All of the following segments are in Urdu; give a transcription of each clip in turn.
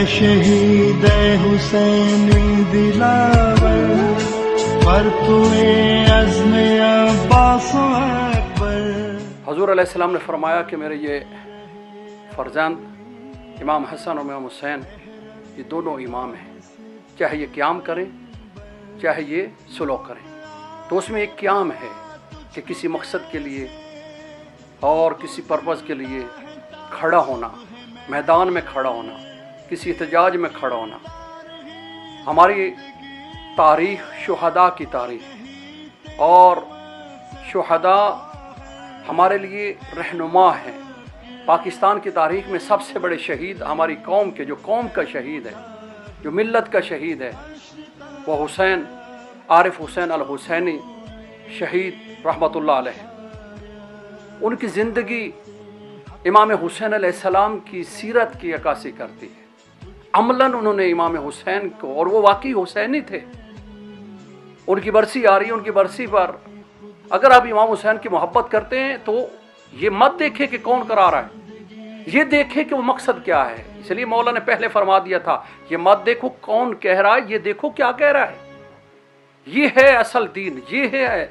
شہید حسین دلاور پر توے عزم عباس اکبر۔ حضور علیہ السلام نے فرمایا کہ میرے یہ فرزند امام حسن اور امام حسین یہ دونوں امام ہیں، چاہے یہ قیام کریں چاہے یہ سلوک کریں، تو اس میں ایک قیام ہے کہ کسی مقصد کے لیے اور کسی پرپز کے لیے کھڑا ہونا، میدان میں کھڑا ہونا، کسی احتجاج میں کھڑا ہونا۔ ہماری تاریخ شہداء کی تاریخ ہے اور شہداء ہمارے لیے رہنما ہیں۔ پاکستان کی تاریخ میں سب سے بڑے شہید ہماری قوم کے، جو قوم کا شہید ہے، جو ملت کا شہید ہے، وہ حسین عارف حسین الحسینی شہید رحمۃ اللہ علیہ۔ ان کی زندگی امام حسین علیہ السلام کی سیرت کی عکاسی کرتی ہے۔ عملاً انہوں نے امام حسین کو، اور وہ واقعی حسینی تھے، ان کی برسی آ رہی ہے، ان کی برسی پر اگر آپ امام حسین کی محبت کرتے ہیں تو یہ مت دیکھیں کہ کون کرا رہا ہے، یہ دیکھیں کہ وہ مقصد کیا ہے۔ اس لیے مولا نے پہلے فرما دیا تھا، یہ مت دیکھو کون کہہ رہا ہے، یہ دیکھو کیا کہہ رہا ہے۔ یہ ہے اصل دین، یہ ہے۔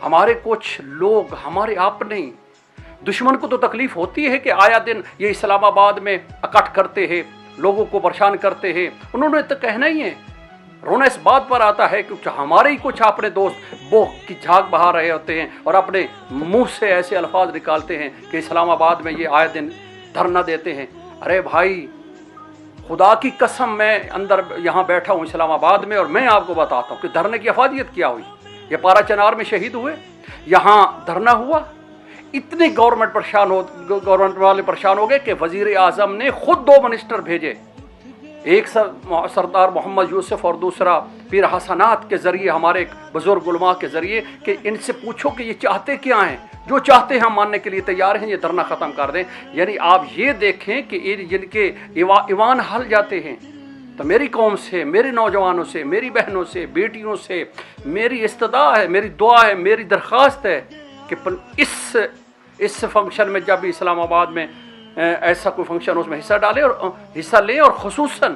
ہمارے کچھ لوگ، ہمارے اپنے دشمن کو تو تکلیف ہوتی ہے کہ آیا دن یہ اسلام آباد میں اکٹھ کرتے ہیں، لوگوں کو پریشان کرتے ہیں، انہوں نے تو کہنا ہی ہے۔ رونا اس بات پر آتا ہے کہ ہمارے ہی کچھ اپنے دوست بو کی جھاگ بہا رہے ہوتے ہیں اور اپنے منہ سے ایسے الفاظ نکالتے ہیں کہ اسلام آباد میں یہ آئے دن دھرنا دیتے ہیں۔ ارے بھائی، خدا کی قسم میں اندر یہاں بیٹھا ہوں اسلام آباد میں، اور میں آپ کو بتاتا ہوں کہ دھرنے کی افادیت کیا ہوئی۔ یہ پارا چنار میں شہید ہوئے، یہاں دھرنا ہوا، اتنے گورنمنٹ والے پریشان ہو گئے کہ وزیر اعظم نے خود 2 منسٹر بھیجے، ایک سردار محمد یوسف اور دوسرا پیر حسنات کے ذریعے، ہمارے ایک بزرگ علماء کے ذریعے، کہ ان سے پوچھو کہ یہ چاہتے کیا ہیں، جو چاہتے ہیں ہم ماننے کے لیے تیار ہیں، یہ دھرنا ختم کر دیں۔ یعنی آپ یہ دیکھیں کہ جن کے ایوان ہل جاتے ہیں، تو میری قوم سے، میرے نوجوانوں سے، میری بہنوں سے، بیٹیوں سے میری استدعا ہے، میری دعا ہے، میری درخواست ہے کہ اس فنکشن میں جب بھی اسلام آباد میں ایسا کوئی فنکشن اس میں حصہ ڈالیں اور حصہ لیں، اور خصوصاً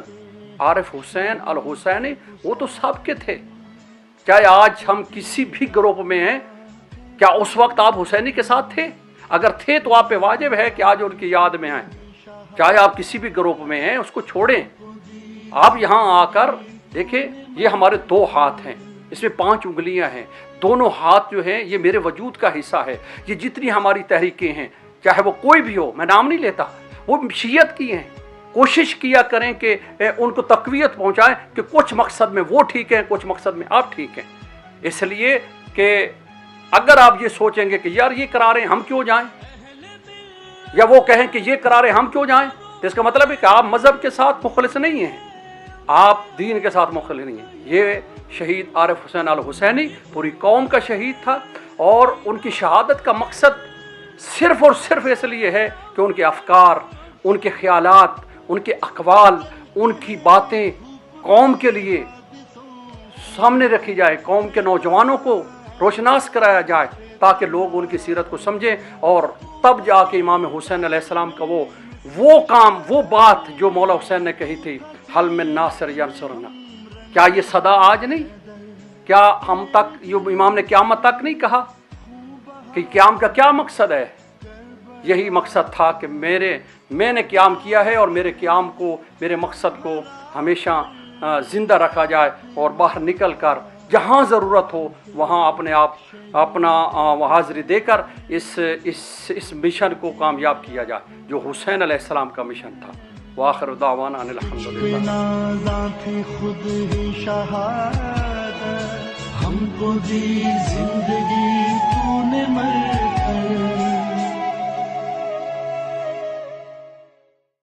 عارف حسین الحسینی وہ تو سب کے تھے۔ چاہے آج ہم کسی بھی گروپ میں ہیں، کیا اس وقت آپ حسینی کے ساتھ تھے؟ اگر تھے تو آپ پہ واجب ہے کہ آج ان کی یاد میں آئیں۔ چاہے آپ کسی بھی گروپ میں ہیں، اس کو چھوڑیں۔ آپ یہاں آ کر دیکھیں، یہ ہمارے 2 ہاتھ ہیں، اس میں 5 انگلیاں ہیں، دونوں ہاتھ جو ہیں یہ میرے وجود کا حصہ ہے۔ یہ جتنی ہماری تحریکیں ہیں، چاہے وہ کوئی بھی ہو، میں نام نہیں لیتا، وہ شیعت کی ہیں، کوشش کیا کریں کہ ان کو تقویت پہنچائیں کہ کچھ مقصد میں وہ ٹھیک ہیں، کچھ مقصد میں آپ ٹھیک ہیں۔ اس لیے کہ اگر آپ یہ سوچیں گے کہ یار یہ کرا رہے ہیں ہم کیوں جائیں، یا وہ کہیں کہ یہ کرا رہے ہیں ہم کیوں جائیں، تو اس کا مطلب ہے کہ آپ مذہب کے ساتھ مخلص نہیں ہیں، آپ دین کے ساتھ مخلص نہیں ہیں۔ یہ شہید عارف حسین الحسینی پوری قوم کا شہید تھا، اور ان کی شہادت کا مقصد صرف اور صرف اس لیے ہے کہ ان کے افکار، ان کے خیالات، ان کے اقوال، ان کی باتیں قوم کے لیے سامنے رکھی جائے، قوم کے نوجوانوں کو روشناس کرایا جائے، تاکہ لوگ ان کی سیرت کو سمجھیں، اور تب جا کے امام حسین علیہ السلام کا وہ کام، وہ بات جو مولا حسین نے کہی تھی، حل من ناصر ینصرنا، کیا یہ صدا آج نہیں؟ کیا ہم تک یہ امام نے قیامت تک نہیں کہا کہ قیام کا کیا مقصد ہے؟ یہی مقصد تھا کہ میں نے قیام کیا ہے، اور میرے قیام کو، میرے مقصد کو ہمیشہ زندہ رکھا جائے، اور باہر نکل کر جہاں ضرورت ہو وہاں اپنا حاضری دے کر اس مشن کو کامیاب کیا جائے جو حسین علیہ السلام کا مشن تھا۔ وآخر دعوانا ان الحمدللہ۔ خود ہی شہادت ہم کو دی زندگی تو نے